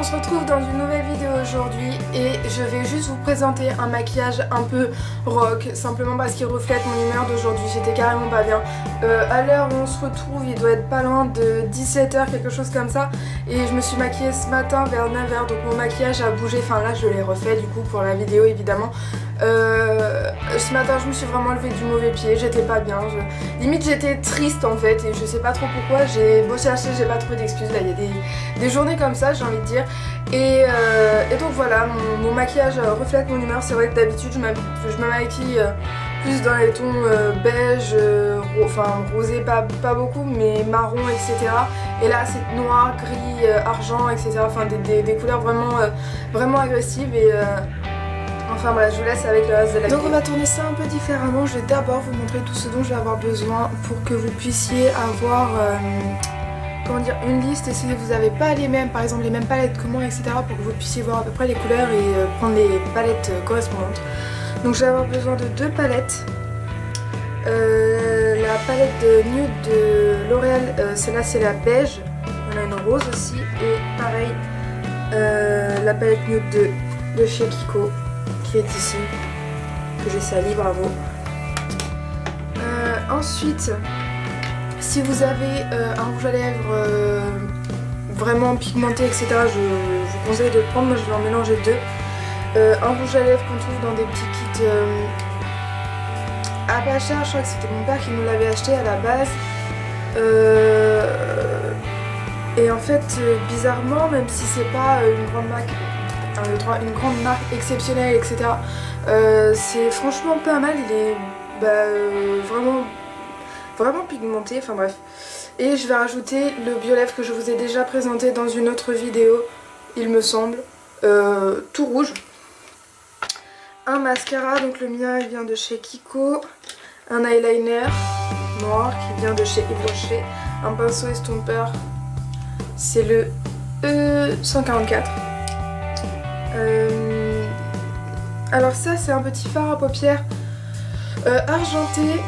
se retrouve dans une nouvelle vidéo aujourd'hui et je vais juste vous présenter un maquillage un peu rock, simplement parce qu'il reflète mon humeur d'aujourd'hui. J'étais carrément pas bien. À l'heure où on se retrouve, il doit être pas loin de 17h, quelque chose comme ça. Et je me suis maquillée ce matin vers 9h, donc mon maquillage a bougé. Enfin là, je l'ai refait du coup pour la vidéo évidemment. Ce matin, je me suis vraiment levée du mauvais pied, j'étais pas bien. Limite, j'étais triste en fait et je sais pas trop pourquoi. J'ai beau chercher, j'ai pas trouvé d'excuses. Là, il y a des journées comme ça, j'ai envie de dire. Et donc voilà, mon maquillage reflète mon humeur. C'est vrai que d'habitude je me maquille plus dans les tons beige, enfin rosé pas beaucoup, mais marron, etc. Et là c'est noir, gris, argent, etc. Enfin des couleurs vraiment agressives et enfin voilà, je vous laisse avec le reste de la vidéo. Donc on va tourner ça un peu différemment. Je vais d'abord vous montrer tout ce dont je vais avoir besoin pour que vous puissiez avoir comment dire, une liste, et si vous n'avez pas les mêmes, par exemple les mêmes palettes que moi, etc., pour que vous puissiez voir à peu près les couleurs et prendre les palettes correspondantes. Donc je vais avoir besoin de deux palettes. La palette de nude de L'Oréal, celle-là c'est la beige. On a une rose aussi, et pareil la palette nude de chez Kiko qui est ici, que j'ai sali, bravo. Ensuite, si vous avez un rouge à lèvres vraiment pigmenté, etc., je vous conseille de le prendre. Moi je vais en mélanger deux. Un rouge à lèvres qu'on trouve dans des petits kits à pas cher, je crois que c'était mon père qui nous l'avait acheté à la base. Et en fait, bizarrement, même si c'est pas une grande marque exceptionnelle, etc., c'est franchement pas mal. Il est vraiment pigmenté, enfin bref. Et je vais rajouter le Biolèvre que je vous ai déjà présenté dans une autre vidéo, il me semble, tout rouge. Un mascara, donc le mien il vient de chez Kiko. Un eyeliner noir qui vient de chez Yves Rocher. Un pinceau estompeur, c'est le E144. Alors ça c'est un petit fard à paupières argenté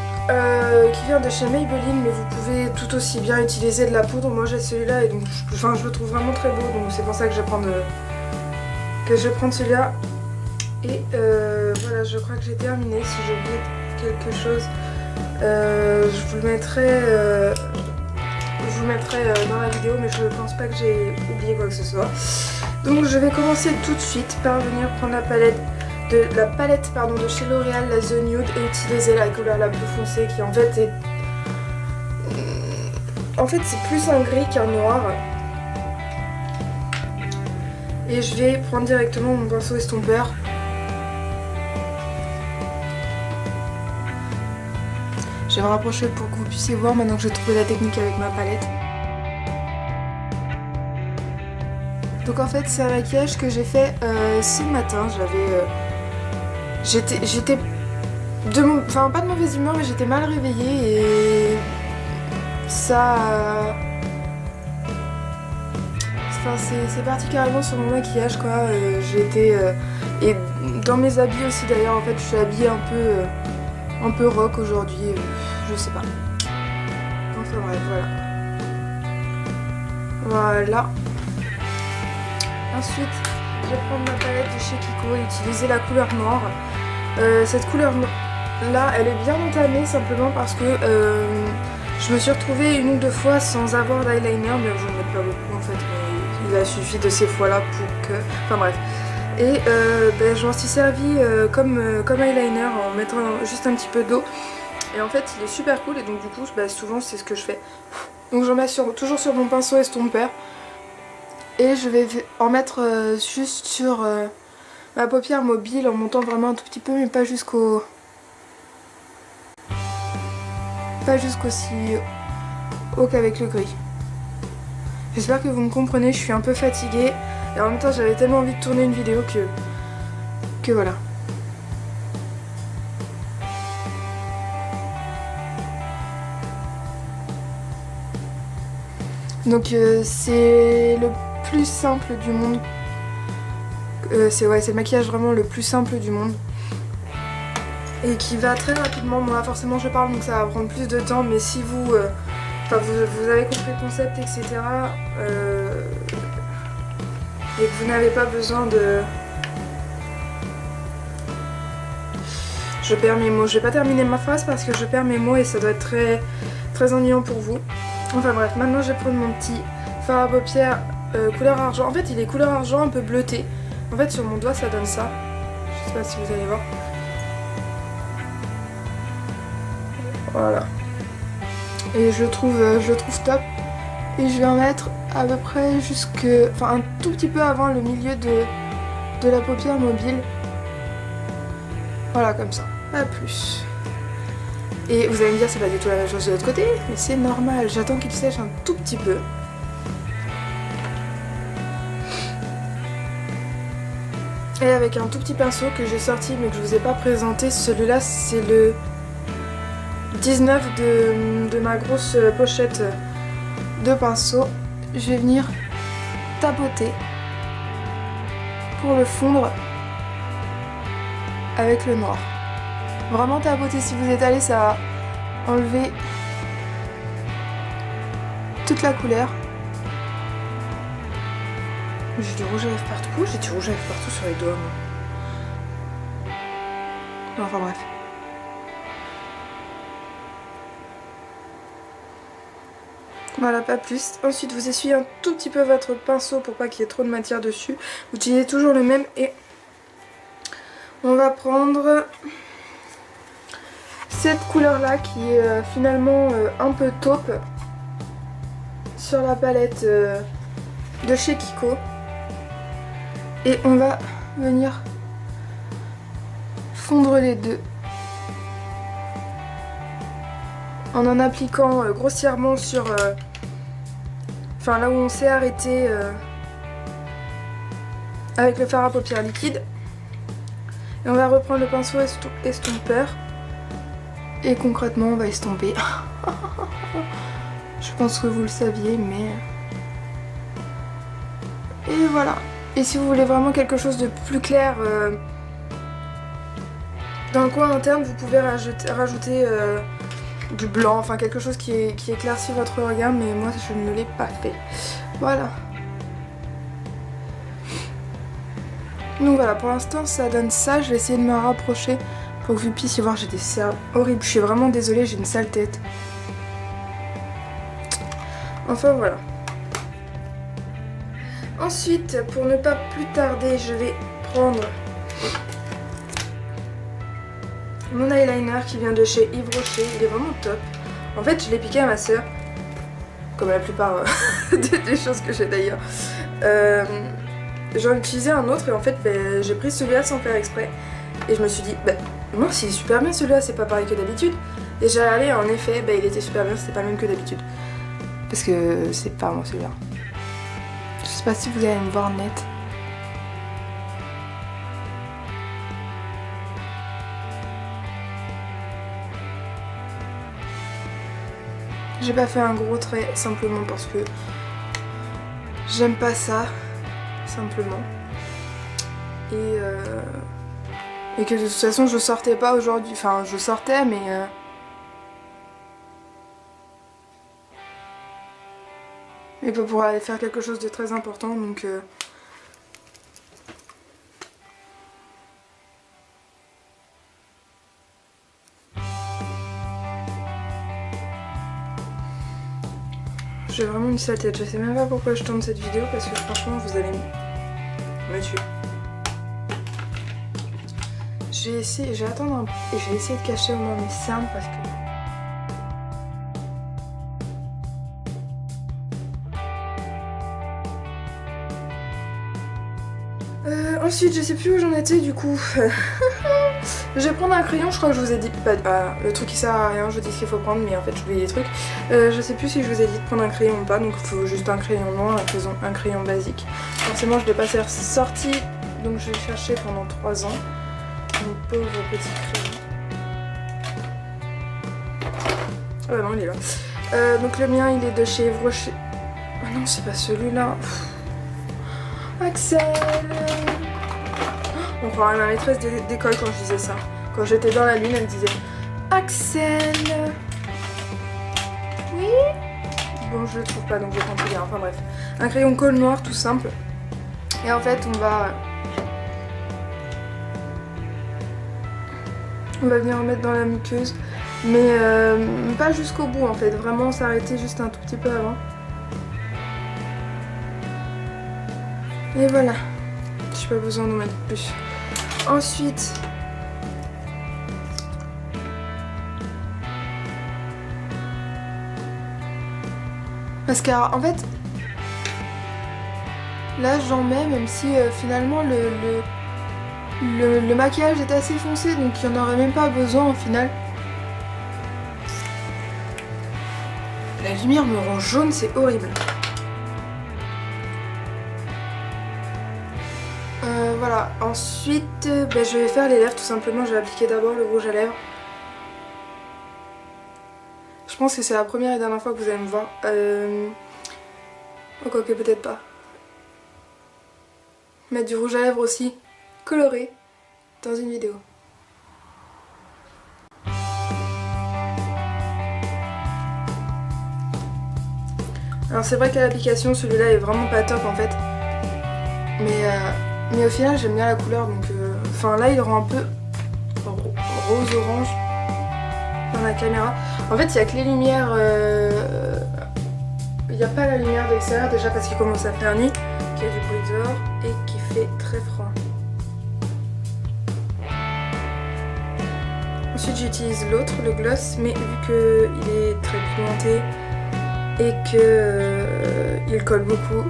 qui vient de chez Maybelline, mais vous pouvez tout aussi bien utiliser de la poudre. Moi j'ai celui-là et donc je le trouve vraiment très beau, donc c'est pour ça que je vais prendre celui-là. Et voilà, je crois que j'ai terminé. Si j'ai oublié quelque chose, je vous le mettrai dans la vidéo, mais je ne pense pas que j'ai oublié quoi que ce soit. Donc je vais commencer tout de suite par venir prendre la palette de chez L'Oréal, la The Nude, et utiliser la couleur la plus foncée qui en fait est... En fait c'est plus un gris qu'un noir. Et je vais prendre directement mon pinceau estompeur. Je vais me rapprocher pour que vous puissiez voir maintenant que j'ai trouvé la technique avec ma palette. Donc en fait c'est un maquillage que j'ai fait ce matin. J'étais enfin pas de mauvaise humeur, mais j'étais mal réveillée et ça... Enfin c'est parti carrément sur mon maquillage quoi. Et dans mes habits aussi d'ailleurs, en fait je suis habillée un peu rock aujourd'hui, je sais pas. Enfin bref, voilà. Ensuite, je vais prendre ma palette de chez Kiko et utiliser la couleur noire. Cette couleur là, elle est bien entamée simplement parce que je me suis retrouvée une ou deux fois sans avoir d'eyeliner, mais je n'en mets pas beaucoup en fait, mais il a suffi de ces fois là pour que... Enfin bref. Et je m'en suis servi comme eyeliner en mettant juste un petit peu d'eau. Et en fait il est super cool et donc du coup souvent c'est ce que je fais. Donc j'en mets toujours sur mon pinceau estompeur. Et je vais en mettre juste sur ma paupière mobile en montant vraiment un tout petit peu, mais pas jusqu'au... si haut qu'avec le gris. J'espère que vous me comprenez, je suis un peu fatiguée. Et en même temps j'avais tellement envie de tourner une vidéo que voilà. Donc c'est le plus simple du monde. C'est le maquillage vraiment le plus simple du monde. Et qui va très rapidement. Moi forcément je parle donc ça va prendre plus de temps, mais si vous... vous avez compris le concept, etc. et que vous n'avez pas besoin de... Je perds mes mots. Je vais pas terminer ma phrase parce que je perds mes mots et ça doit être très, très ennuyant pour vous. Enfin bref, maintenant je vais prendre mon petit fard à paupières couleur argent. En fait il est couleur argent un peu bleuté. En fait sur mon doigt ça donne ça. Je sais pas si vous allez voir. Voilà. Et je le trouve top. Et je vais en mettre à peu près jusque... Enfin un tout petit peu avant le milieu de la paupière mobile. Voilà comme ça. Pas plus. Et vous allez me dire c'est pas du tout la même chose de l'autre côté, mais c'est normal, j'attends qu'il sèche un tout petit peu. Et avec un tout petit pinceau que j'ai sorti mais que je vous ai pas présenté, celui-là c'est le 19 de ma grosse pochette de pinceau. Je vais venir tapoter pour le fondre avec le noir. Vraiment tapoter, si vous êtes allé, ça va enlever toute la couleur. J'ai du rouge à lèvres partout. Pourquoi j'ai du rouge à lèvres partout sur les doigts moi. Enfin bref. Voilà, pas plus. Ensuite, vous essuyez un tout petit peu votre pinceau pour pas qu'il y ait trop de matière dessus. Vous utilisez toujours le même et on va prendre cette couleur là qui est finalement un peu taupe sur la palette de chez Kiko. Et on va venir fondre les deux en appliquant grossièrement sur enfin là où on s'est arrêté avec le fard à paupières liquide. Et on va reprendre le pinceau estompeur et concrètement on va estomper. Je pense que vous le saviez, mais... Et voilà. Et si vous voulez vraiment quelque chose de plus clair dans le coin interne, vous pouvez rajouter du blanc, enfin quelque chose qui éclaircit votre regard, mais moi je ne l'ai pas fait. Voilà. Donc voilà, pour l'instant ça donne ça. Je vais essayer de me rapprocher pour que vous puissiez voir. J'ai des cernes horribles, je suis vraiment désolée, j'ai une sale tête. Enfin voilà. Ensuite, pour ne pas plus tarder, je vais prendre mon eyeliner qui vient de chez Yves Rocher. Il est vraiment top. En fait, je l'ai piqué à ma soeur, comme la plupart des choses que j'ai d'ailleurs. J'en utilisais un autre et en fait, j'ai pris celui-là sans faire exprès. Et je me suis dit, moi, s'il est super bien celui-là, c'est pas pareil que d'habitude. Et j'ai regardé, en effet, il était super bien, c'était pas le même que d'habitude. Parce que c'est pas moi celui-là. Je sais pas si vous allez me voir net. J'ai pas fait un gros trait simplement parce que j'aime pas ça, simplement. Et que de toute façon je sortais pas aujourd'hui. Enfin je sortais mais... mais pas pour aller faire quelque chose de très important donc... J'ai vraiment une sale tête, je sais même pas pourquoi je tourne cette vidéo parce que franchement vous allez me tuer. J'ai attendre un peu et j'ai essayé de cacher au moins mes cernes parce que... Ensuite je sais plus où j'en étais du coup. Je vais prendre un crayon, je crois que je vous ai dit, le truc qui sert à rien, je dis ce qu'il faut prendre mais en fait j'oublie des trucs. Je sais plus si je vous ai dit de prendre un crayon ou pas, donc il faut juste un crayon noir, un crayon basique. Forcément je l'ai pas sorti, donc je vais chercher pendant 3 ans. Mon pauvre petit crayon. Ah bah non il est là. Donc le mien il est de chez Yves Rocher. Ah non c'est pas celui-là. Axel. On croirait ma maîtresse d'école quand je disais ça. Quand j'étais dans la lune, elle me disait Axel. Oui. Bon, je le trouve pas donc je vais prendre celui-là. Enfin bref. Un crayon colle noir tout simple. Et en fait on va venir en mettre dans la muqueuse, mais pas jusqu'au bout en fait, vraiment s'arrêter juste un tout petit peu avant. Et voilà, j'ai pas besoin d'en mettre plus. Ensuite, mascara, en fait, là j'en mets même si finalement le maquillage est assez foncé, donc il n'y en aurait même pas besoin au final. La lumière me rend jaune, c'est horrible. Voilà, ensuite je vais faire les lèvres tout simplement, je vais appliquer d'abord le rouge à lèvres. Je pense que c'est la première et dernière fois que vous allez me voir. Oh, quoique peut-être pas. Mettre du rouge à lèvres aussi, coloré, dans une vidéo. Alors c'est vrai qu'à l'application celui-là est vraiment pas top en fait. Mais au final j'aime bien la couleur donc enfin là il rend un peu rose orange dans la caméra. En fait il n'y a que les lumières, il n'y a pas la lumière de l'extérieur déjà parce qu'il commence à faire nuit, qu'il y a du bruit dehors et qu'il fait très froid. Ensuite j'utilise l'autre, le gloss, mais vu qu'il est très pigmenté et qu'il colle beaucoup.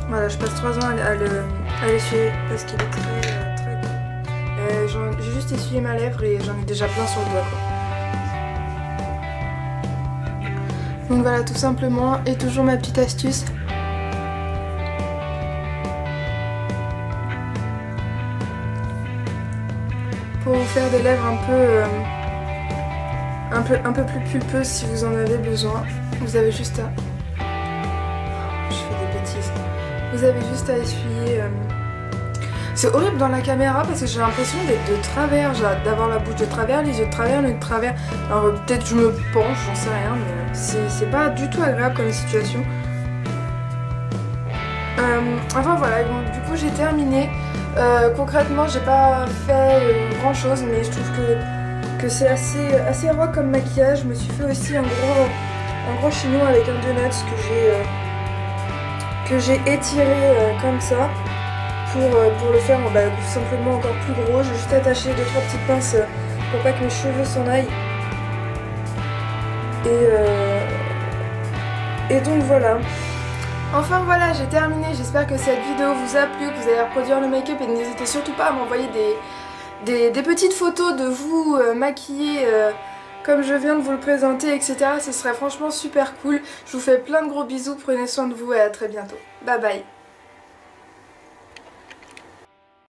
Voilà, je passe 3 ans à l'essuyer parce qu'il est très cool. J'ai juste essuyé ma lèvre et j'en ai déjà plein sur le doigt quoi. Donc voilà, tout simplement, et toujours ma petite astuce. Pour vous faire des lèvres un peu plus pulpeuses si vous en avez besoin, vous avez juste à... Je fais des bêtises. Vous avez juste à essuyer... C'est horrible dans la caméra parce que j'ai l'impression d'être de travers, d'avoir la bouche de travers, les yeux de travers, le nez de travers. Alors peut-être je me penche, j'en sais rien, mais c'est pas du tout agréable comme situation. Enfin voilà, bon, du coup j'ai terminé. Concrètement j'ai pas fait grand chose, mais je trouve que c'est assez rock comme maquillage. Je me suis fait aussi un gros chignon avec un donut que j'ai étiré comme ça pour le faire tout simplement encore plus gros. J'ai juste attaché 2-3 petites pinces pour pas que mes cheveux s'en aillent. Et donc voilà. Enfin voilà, j'ai terminé. J'espère que cette vidéo vous a plu, que vous allez reproduire le make-up et n'hésitez surtout pas à m'envoyer des petites photos de vous maquillés comme je viens de vous le présenter, etc. Ce serait franchement super cool. Je vous fais plein de gros bisous, prenez soin de vous et à très bientôt. Bye bye.